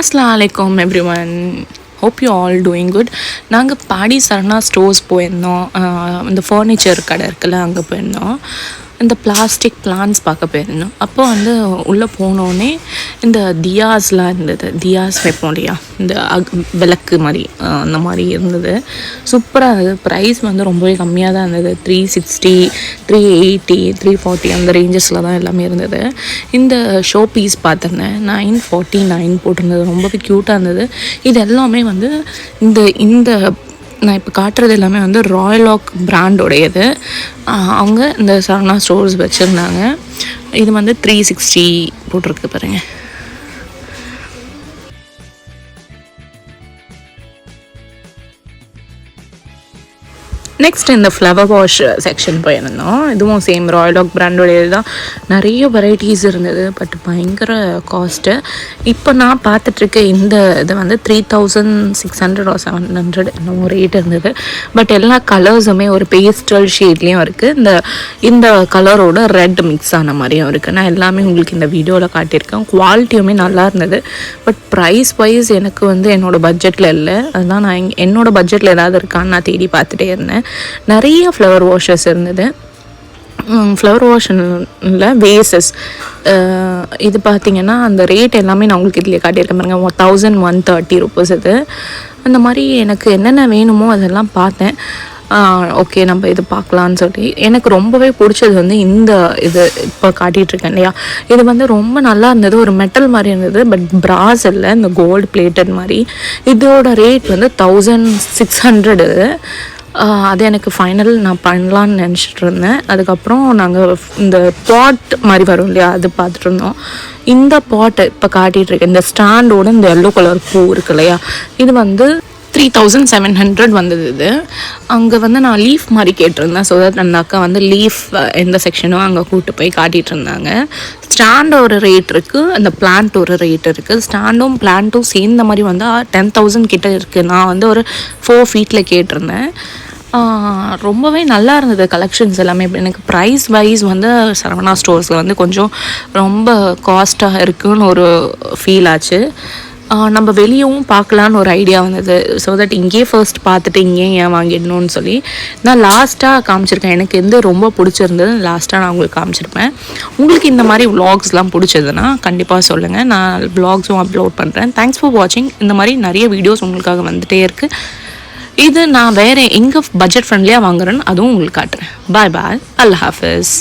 Assalamu alaikum everyone. Hope you all doing good. நாங்கள் பாடி சரணா stores போயிருந்தோம். இந்த ஃபர்னிச்சர் கடை இருக்குல்ல, அங்கே போயிருந்தோம். இந்த பிளாஸ்டிக் பிளான்ஸ் பார்க்க போயிருந்தோம். அப்போ வந்து உள்ளே போனோடனே இந்த தியாஸ்லாம் இருந்தது. தியாஸ் வைப்போம் இல்லையா, இந்த விளக்கு மாதிரி அந்த மாதிரி இருந்தது. சூப்பராக இருந்தது. ப்ரைஸ் வந்து ரொம்பவே கம்மியாக தான் இருந்தது. 360, 380, 340 அந்த ரேஞ்சஸில் தான் எல்லாமே இருந்தது. இந்த ஷோ பீஸ் பார்த்துருந்தேன். 949 போட்டிருந்தது. ரொம்பவே க்யூட்டாக இருந்தது. இது எல்லாமே வந்து இந்த நான் இப்போ காட்டுறது எல்லாமே வந்து ராயல் ஆக் பிராண்டோடையது. அவங்க இந்த சரணா ஸ்டோர்ஸ் வச்சுருந்தாங்க. இது வந்து 360 போட்டிருக்கு பாருங்கள். நெக்ஸ்ட் இந்த ஃப்ளவர் வாஷ் செக்ஷன் போயிருந்தோம். இதுவும் சேம் ராயல் ஆக் பிராண்டோடையது தான். நிறைய வெரைட்டிஸ் இருந்தது, பட் பயங்கர காஸ்ட்டு. இப்போ நான் பார்த்துட்ருக்க இந்த இது வந்து 3600 or 700 என்னமோ ரேட் இருந்தது. பட் எல்லா கலர்ஸுமே ஒரு பேஸ்டல் ஷேட்லேயும் இருக்குது. இந்த கலரோட ரெட் மிக்ஸ் ஆன மாதிரியும் இருக்குது. நான் எல்லாமே உங்களுக்கு இந்த வீடியோவில் காட்டியிருக்கேன். குவாலிட்டியுமே நல்லா இருந்தது. பட் ப்ரைஸ் வைஸ் எனக்கு வந்து என்னோடய பட்ஜெட்டில் இல்லை. அதுதான் நான் என்னோடய பட்ஜெட்டில் ஏதாவது இருக்கான்னு நான் தேடி பார்த்துட்டே இருந்தேன். நிறைய ஃப்ளவர் வாஷஸ் இருந்தது. ஃப்ளவர் வாஷில் வேசஸ் இது பார்த்திங்கன்னா அந்த ரேட் எல்லாமே நான் உங்களுக்கு இதில் காட்டியிருக்கேன் பாருங்க. 1130 rupees இது. அந்த மாதிரி எனக்கு என்னென்ன வேணுமோ அதெல்லாம் பார்த்தேன். ஓகே, நம்ம இது பார்க்கலான்னு சொல்லி எனக்கு ரொம்பவே பிடிச்சது வந்து இந்த இது இப்போ காட்டிகிட்ருக்கேன் இல்லையா, இது வந்து ரொம்ப நல்லா இருந்தது. ஒரு மெட்டல் மாதிரி இருந்தது, பட் பிராஸ் இல்லை, இந்த கோல்டு பிளேட்டட் மாதிரி. இதோட ரேட் வந்து 1600. அது எனக்கு ஃபைனல் நான் பண்ணலான்னு நினச்சிட்டு இருந்தேன். அதுக்கப்புறம் நாங்கள் இந்த பாட் மாதிரி வரும் இல்லையா, அது பார்த்துட்டு இருந்தோம். இந்த பாட்டை இப்போ காட்டிகிட்ருக்கேன். இந்த ஸ்டாண்டோட இந்த எல்லோ கலர் பூ இருக்கு இல்லையா, இது வந்து 3700 வந்தது. இது அங்கே வந்து நான் லீஃப் மாதிரி கேட்டிருந்தேன். ஸோ தட் அந்த அக்கா வந்து லீஃப் எந்த செக்ஷனோ அங்கே கூப்பிட்டு போய் காட்டிகிட்டு இருந்தாங்க. ஸ்டாண்ட் ஒரு ரேட் இருக்குது, அந்த பிளான்ட் ஒரு ரேட் இருக்குது. ஸ்டாண்டும் பிளான்ட்டும் சேர்ந்த மாதிரி வந்து 10,000 கிட்டே இருக்குது. நான் வந்து ஒரு 4 feet கேட்டிருந்தேன். ரொம்பவே நல்லா இருந்தது கலெக்ஷன்ஸ் எல்லாமே. எனக்கு ப்ரைஸ் வைஸ் வந்து சரவணா ஸ்டோர்ஸில் வந்து கொஞ்சம் ரொம்ப காஸ்ட்டாக இருக்குதுன்னு ஒரு ஃபீல் ஆச்சு. நம்ம வெளியவும் பார்க்கலான்னு ஒரு ஐடியா வந்தது. ஸோ தட் இங்கேயே ஃபர்ஸ்ட் பார்த்துட்டு இங்கேயே ஏன் வாங்கிடணும்னு சொல்லி நான் லாஸ்ட்டாக காமிச்சிருக்கேன். எனக்கு எந்த ரொம்ப பிடிச்சிருந்தது லாஸ்ட்டாக நான் உங்களுக்கு காமிச்சிருப்பேன். உங்களுக்கு இந்த மாதிரி விலாக்ஸ்லாம் பிடிச்சதுன்னா கண்டிப்பாக சொல்லுங்கள். நான் விலாக்ஸும் அப்லோட் பண்ணுறேன். தேங்க்ஸ் ஃபார் வாட்சிங். இந்த மாதிரி நிறைய வீடியோஸ் உங்களுக்காக வந்துகிட்டே இருக்குது. இது நான் வேறு எங்கே பட்ஜெட் ஃப்ரெண்ட்லியாக வாங்குறேன்னு அதுவும் உங்களுக்கு காட்டுறேன். பாய் பாய். அல்லாஹ் ஹாஃபிஸ்.